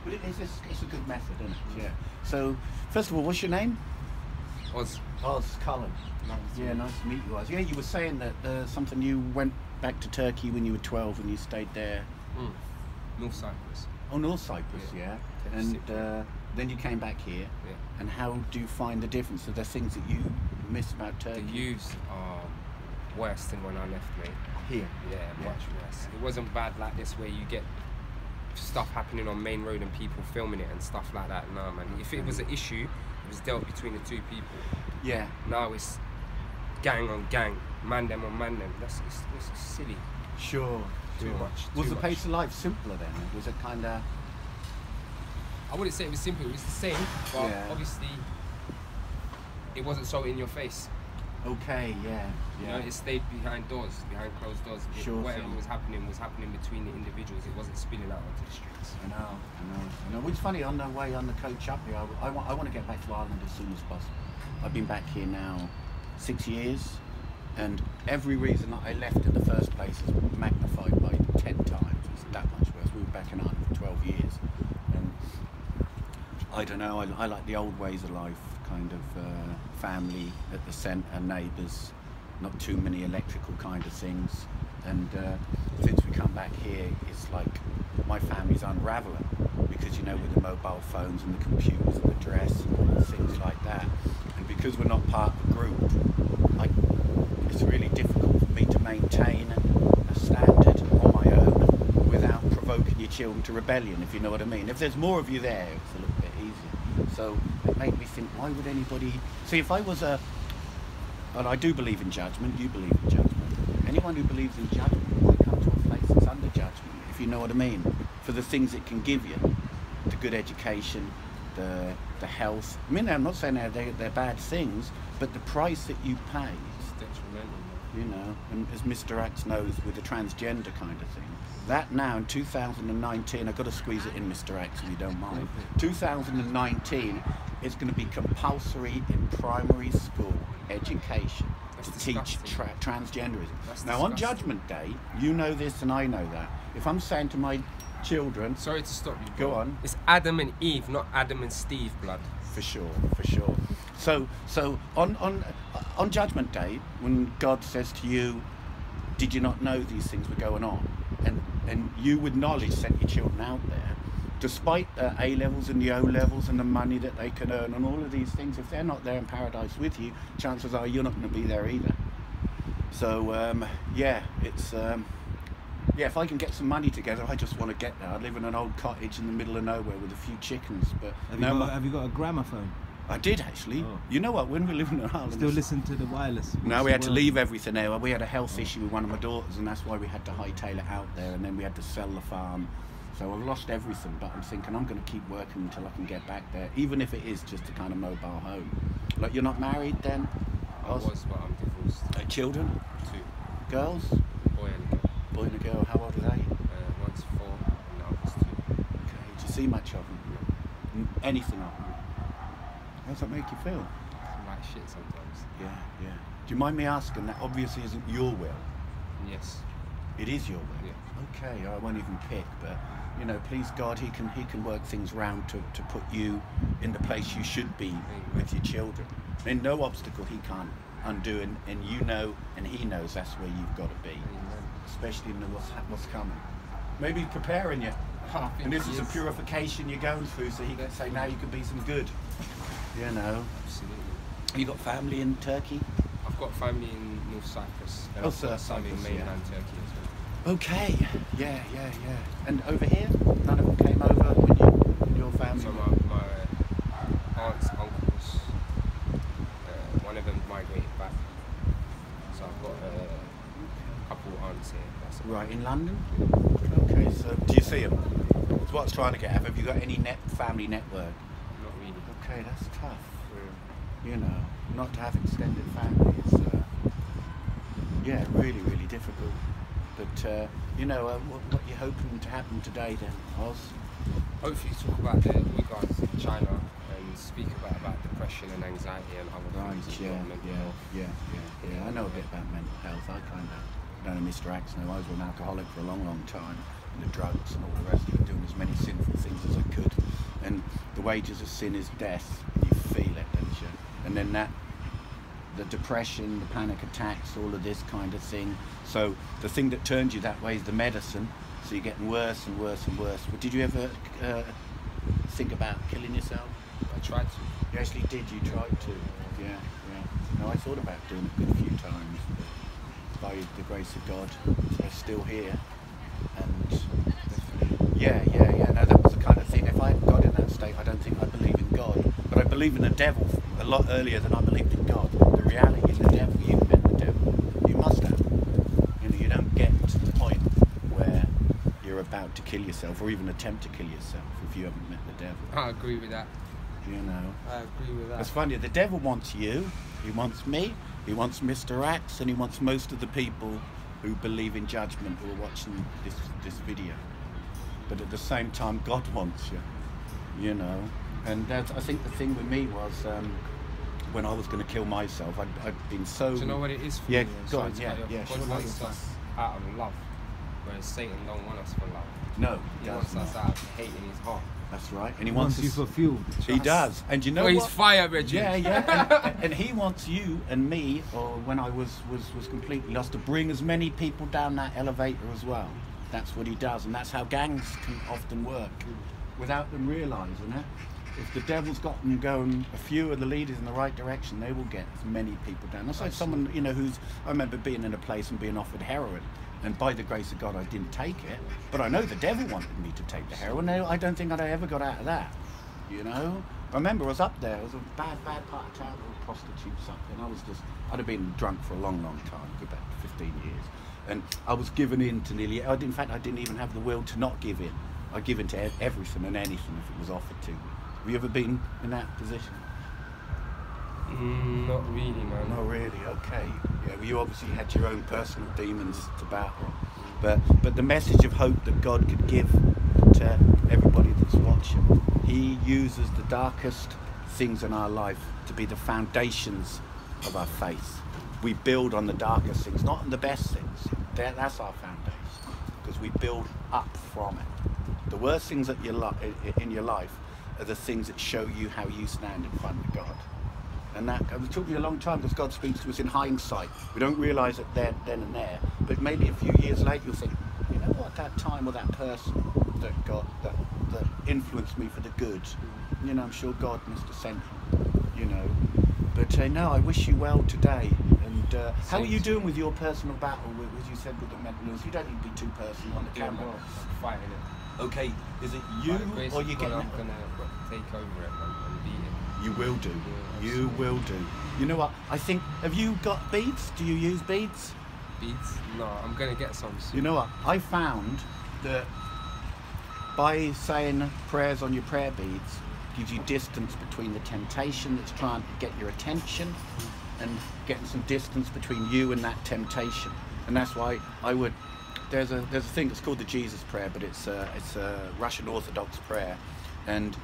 But it's a good method, isn't it? Yeah. So, first of all, what's your name? Oz. Oz, Colin. Nice to meet you, Oz. Yeah, you were saying that something, you went back to Turkey when you were 12 and you stayed there. North Cyprus. Oh, North Cyprus, yeah. And then you came back here. Yeah. And how do you find the difference? Are there things that you miss about Turkey? The views are worse than when I left, mate. Here? Yeah, much worse. It wasn't bad like this where you get stuff happening on main road and people filming it and stuff like that. No, man. If it was an issue, it was dealt between the two people. Yeah. Now it's gang on gang, man them on man them. It's silly. Sure. Too much. Was the pace of life simpler then? Was it kind of... I wouldn't say it was simple. It was the same, but obviously it wasn't so in your face. Okay, yeah. You know, it stayed behind doors, behind closed doors. Whatever was happening between the individuals. It wasn't spilling out onto the streets. I know. Which is funny, on the way on the coach up here, I want to get back to Ireland as soon as possible. I've been back here now 6 years, and every reason that I left in the first place is magnified by 10 times. It's that much worse. We were back in Ireland for 12 years. And I don't know, I like the old ways of life, kind of family at the centre, neighbours, not too many electrical kind of things. And since we come back here, it's like my family's unravelling, because, you know, with the mobile phones and the computers and the dress and things like that. And because we're not part of the group, it's really difficult for me to maintain a standard on my own without provoking your children to rebellion, if you know what I mean. If there's more of you there, it's a little bit easier. So it made me think, why would anybody... See, if I was and I do believe in judgment, you believe in judgment. Anyone who believes in judgment will come to a place that's under judgment, if you know what I mean, for the things it can give you. The good education, the health. I mean, I'm not saying they're bad things, but the price that you pay, you know, and as MistaRax knows with the transgender kind of thing, that now in 2019, I've got to squeeze it in, MistaRax, if you don't mind. 2019, it's going to be compulsory in primary school education to teach transgenderism. Now, on Judgment Day, you know this and I know that. If I'm saying to my children... Sorry to stop you. Go on. It's Adam and Eve, not Adam and Steve, blood. For sure, for sure. So on Judgment Day, when God says to you, did you not know these things were going on? And you with knowledge sent your children out there, despite the A levels and the O levels and the money that they can earn and all of these things, if they're not there in paradise with you, chances are you're not going to be there either. So yeah, it's yeah, if I can get some money together, I just want to get there. I live in an old cottage in the middle of nowhere with a few chickens. But have you got a gramophone? I did actually. Oh. You know what? When we were living in Ireland, still listen to the wireless. No, we had to leave everything there. We had a health issue with one of my daughters, and that's why we had to hightail it out there, and then we had to sell the farm. So I've lost everything, but I'm thinking I'm going to keep working until I can get back there, even if it is just a kind of mobile home. Like, you're not married then? I was, but I'm divorced. Children? 2. Girls? Boy and a girl. Boy and a girl. How old are they? One's 4 and the other's 2. Okay. Do you see much of them? Anything of them? How does that make you feel? Like shit sometimes. Yeah, yeah. Do you mind me asking, that obviously isn't your will? Yes. It is your will? Yeah. Okay, I won't even pick, but, you know, please God, he can work things round to put you in the place you should be with your children. And no obstacle he can't undo, and you know, and he knows that's where you've got to be. Especially in what's coming. Maybe he's preparing you. And this is a purification you're going through, so he can say, now you can be some good. You know. Absolutely. Have you got family in Turkey? I've got family in North Cyprus. And I've got some in mainland Turkey as well. Okay. Yeah. And over here, none of them came over when your family? So my aunts, uncles, one of them migrated back. So I've got a couple aunts here. Right, in London? Okay, so do you see them? That's what I was trying to get at. Have you got any family network? Not really. Okay, that's tough. You know, not to have extended family is, yeah, really, really difficult. But, you know, what are you hoping to happen today then, Oz? Hopefully talk about regards to China and speak about depression and anxiety and other things. Yeah. I know a bit about mental health. I kind of know MistaRax now. I was an alcoholic for a long, long time. And the drugs and all the rest of it, doing as many sinful things as I could. wages of sin is death. You feel it, don't you? And then the depression, the panic attacks, all of this kind of thing. So the thing that turns you that way is the medicine. So you're getting worse and worse and worse. But did you ever think about killing yourself? I tried to. You actually did, you tried to. Yeah, yeah. No, I thought about doing it a good few times. But by the grace of God, they're still here. And yeah. No, that was the kind of thing. If I had got in that state, I don't think I believe in God. But I believe in the devil a lot earlier than I believed in God. The reality is the devil. You've met the devil. You must have. You know, you don't get to the point where you're about to kill yourself or even attempt to kill yourself if you haven't met the devil. I agree with that. You know. I agree with that. It's funny, the devil wants you, he wants me, he wants MistaRax, and he wants most of the people who believe in judgment who are watching this video. But at the same time, God wants you, you know. And I think the thing with me was when I was going to kill myself, I'd been so... Do you know what it is for yeah, me? go on, yeah. God wants us out of love, whereas Satan don't want us for love. No, he wants us out of hate in his heart. That's right. And he wants you for fuel. He does. And you know what? He's fire, Reggie. Yeah. And he wants you and me, or when I was completely lost, to bring as many people down that elevator as well. That's what he does. And that's how gangs can often work, without them realising it. If the devil's got them going, a few of the leaders in the right direction, they will get as many people down. That's like someone, you know, I remember being in a place and being offered heroin. And by the grace of God, I didn't take it. But I know the devil wanted me to take the heroin. I don't think I'd ever got out of that, you know? I remember I was up there. It was a bad part of town, or prostitute something. I'd have been drunk for a long time, about 15 years. And I was given in to nearly, in fact, I didn't even have the will to not give in. I give in to everything and anything if it was offered to me. Have you ever been in that position? Not really, man. Not really, okay. Yeah, well, you obviously had your own personal demons to battle. But the message of hope that God could give to everybody that's watching, he uses the darkest things in our life to be the foundations of our faith. We build on the darkest things, not on the best things. That's our foundation, because we build up from it. The worst things in your life are the things that show you how you stand in front of God. And that it took me a long time, because God speaks to us in hindsight. We don't realise it then and there, but maybe a few years later you'll think, you know what, that time or that person that influenced me for the good, you know, I'm sure God must have sent him, you know. But no, I wish you well today. And how are you doing with your personal battle, as you said, with the mental illness? You don't need to be too personal on the camera. I'm fighting it. Okay, is it you or you getting? I'm gonna take over it and beat it. You will do. Yeah, you will do. You know what? I think. Have you got beads? Do you use beads? Beads? No, I'm gonna get some soon. You know what? I found that by saying prayers on your prayer beads gives you distance between the temptation that's trying to get your attention, and getting some distance between you and that temptation. And that's why I would. There's a thing that's called the Jesus prayer, but it's a Russian Orthodox prayer, and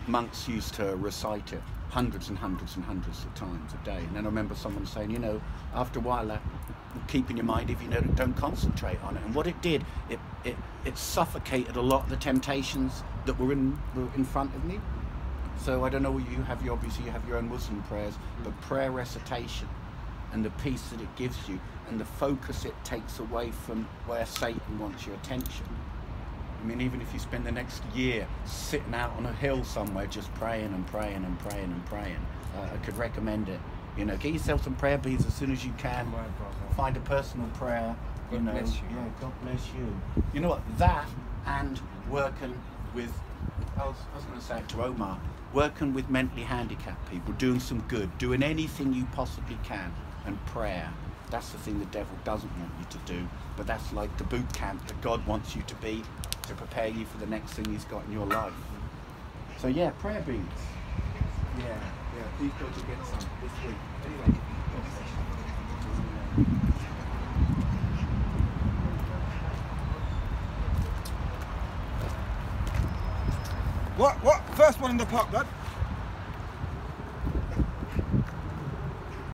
monks used to recite it hundreds and hundreds and hundreds of times a day. And then I remember someone saying, you know, after a while that keep in your mind if you know, don't concentrate on it. And what it did, it suffocated a lot of the temptations that were in front of me. So I don't know, obviously you have your own Muslim prayers, but prayer recitation and the peace that it gives you and the focus it takes away from where Satan wants your attention. I mean, even if you spend the next year sitting out on a hill somewhere just praying and praying and praying and praying, I could recommend it. You know, get yourself some prayer beads as soon as you can. Find a personal prayer. God bless you. Yeah, God bless you. You know what? That and working with, I was going to say it to Omar, working with mentally handicapped people, doing some good, doing anything you possibly can, and prayer. That's the thing the devil doesn't want you to do, but that's like the boot camp that God wants you to be, to prepare you for the next thing he's got in your life. So yeah, prayer beads. Yeah, please go to get some this week. Anyway. What? First one in the park, Dad?